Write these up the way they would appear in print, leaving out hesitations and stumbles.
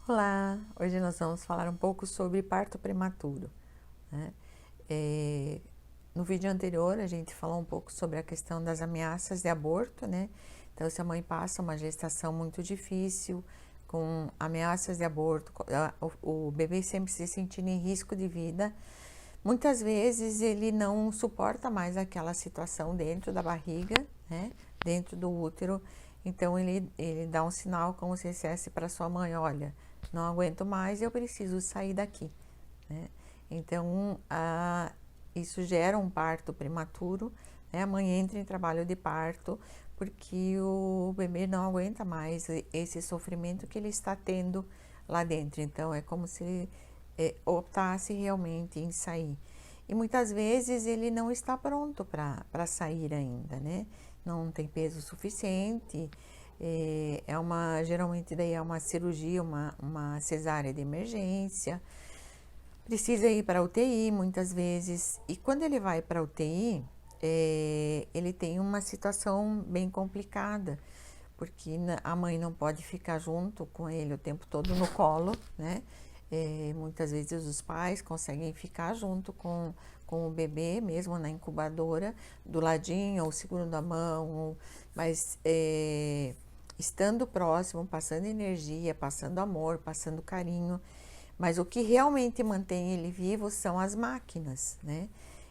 Olá, hoje nós vamos falar um pouco sobre parto prematuro, né? No vídeo anterior a gente falou um pouco sobre a questão das ameaças de aborto, né? Então, se a mãe passa uma gestação muito difícil, com ameaças de aborto, o bebê sempre se sentindo em risco de vida, muitas vezes ele não suporta mais aquela situação dentro da barriga, né? Dentro do útero. Então ele dá um sinal como se dissesse para sua mãe: olha, não aguento mais, eu preciso sair daqui, né? Então isso gera um parto prematuro, né? A mãe entra em trabalho de parto porque o bebê não aguenta mais esse sofrimento que ele está tendo lá dentro. Então é como se ele optasse realmente em sair. E muitas vezes ele não está pronto para sair ainda, né? Não tem peso suficiente. Geralmente daí é uma cirurgia, uma cesárea de emergência. Precisa ir para a UTI muitas vezes. E quando ele vai para a UTI, ele tem uma situação bem complicada, porque a mãe não pode ficar junto com ele o tempo todo no colo, né? Muitas vezes os pais conseguem ficar junto com o bebê, mesmo na incubadora, do ladinho, ou segurando a mão, mas estando próximo, passando energia, passando amor, passando carinho. Mas o que realmente mantém ele vivo são as máquinas, né?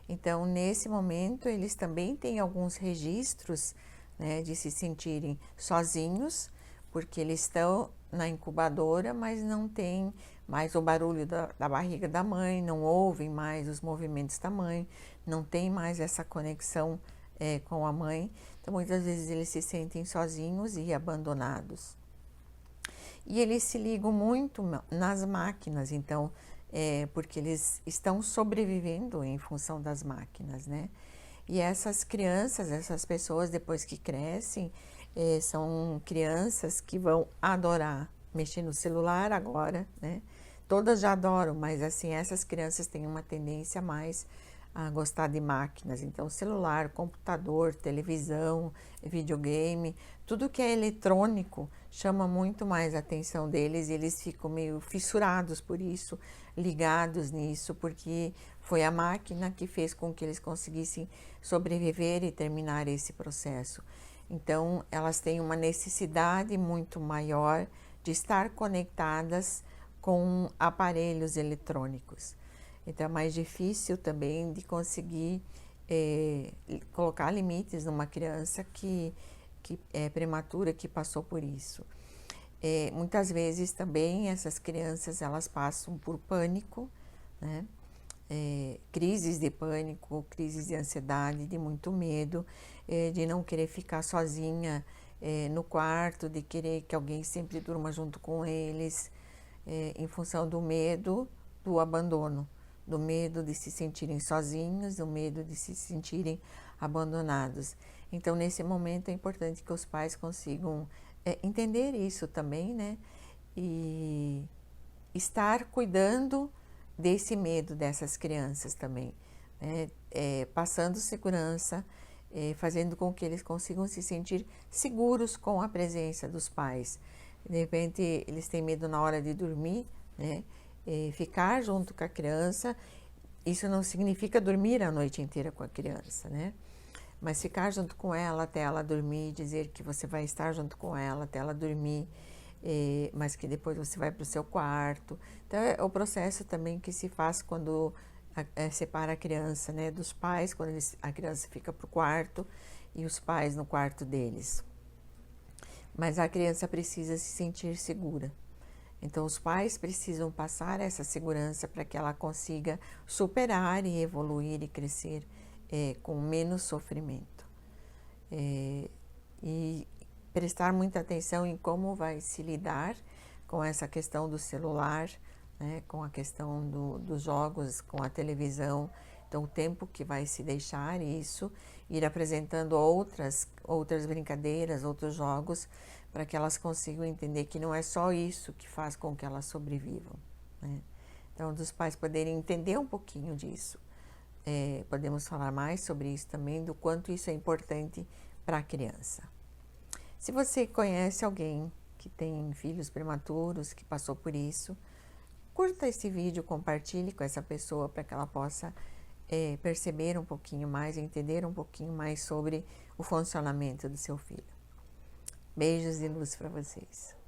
Então, nesse momento, eles também têm alguns registros, né, de se sentirem sozinhos, porque eles estão na incubadora, mas não tem mais o barulho da barriga da mãe, não ouvem mais os movimentos da mãe, não tem mais essa conexão com a mãe. Então, muitas vezes eles se sentem sozinhos e abandonados. E eles se ligam muito nas máquinas, então, porque eles estão sobrevivendo em função das máquinas, né? E essas crianças, essas pessoas, depois que crescem, são crianças que vão adorar mexer no celular agora, né? Todas já adoram, mas assim, essas crianças têm uma tendência mais a gostar de máquinas. Então, celular, computador, televisão, videogame, tudo que é eletrônico chama muito mais a atenção deles e eles ficam meio fissurados por isso, ligados nisso, porque foi a máquina que fez com que eles conseguissem sobreviver e terminar esse processo. Então, elas têm uma necessidade muito maior de estar conectadas com aparelhos eletrônicos. Então, é mais difícil também de conseguir colocar limites numa criança que é prematura, que passou por isso. Muitas vezes também essas crianças elas passam por pânico, né? Crises de pânico, crises de ansiedade, de muito medo, de não querer ficar sozinha no quarto, de querer que alguém sempre durma junto com eles, em função do medo do abandono, do medo de se sentirem sozinhos, do medo de se sentirem abandonados. Então, nesse momento é importante que os pais consigam entender isso também, né? E estar cuidando desse medo dessas crianças também, né? Passando segurança, fazendo com que eles consigam se sentir seguros com a presença dos pais. De repente, eles têm medo na hora de dormir, né? Ficar junto com a criança, isso não significa dormir a noite inteira com a criança, né? Mas ficar junto com ela até ela dormir, dizer que você vai estar junto com ela até ela dormir, mas que depois você vai para o seu quarto. Então, é o processo também que se faz quando separa a criança, né, dos pais, quando a criança fica para o quarto e os pais no quarto deles. Mas a criança precisa se sentir segura. Então, os pais precisam passar essa segurança para que ela consiga superar e evoluir e crescer com menos sofrimento. E prestar muita atenção em como vai se lidar com essa questão do celular, né, com a questão dos jogos, com a televisão. Então, o tempo que vai se deixar isso, ir apresentando outras brincadeiras, outros jogos, para que elas consigam entender que não é só isso que faz com que elas sobrevivam, né? Então, dos pais poderem entender um pouquinho disso. Podemos falar mais sobre isso também, do quanto isso é importante para a criança. Se você conhece alguém que tem filhos prematuros, que passou por isso. Curta esse vídeo, compartilhe com essa pessoa para que ela possa perceber um pouquinho mais, entender um pouquinho mais sobre o funcionamento do seu filho. Beijos e luz para vocês.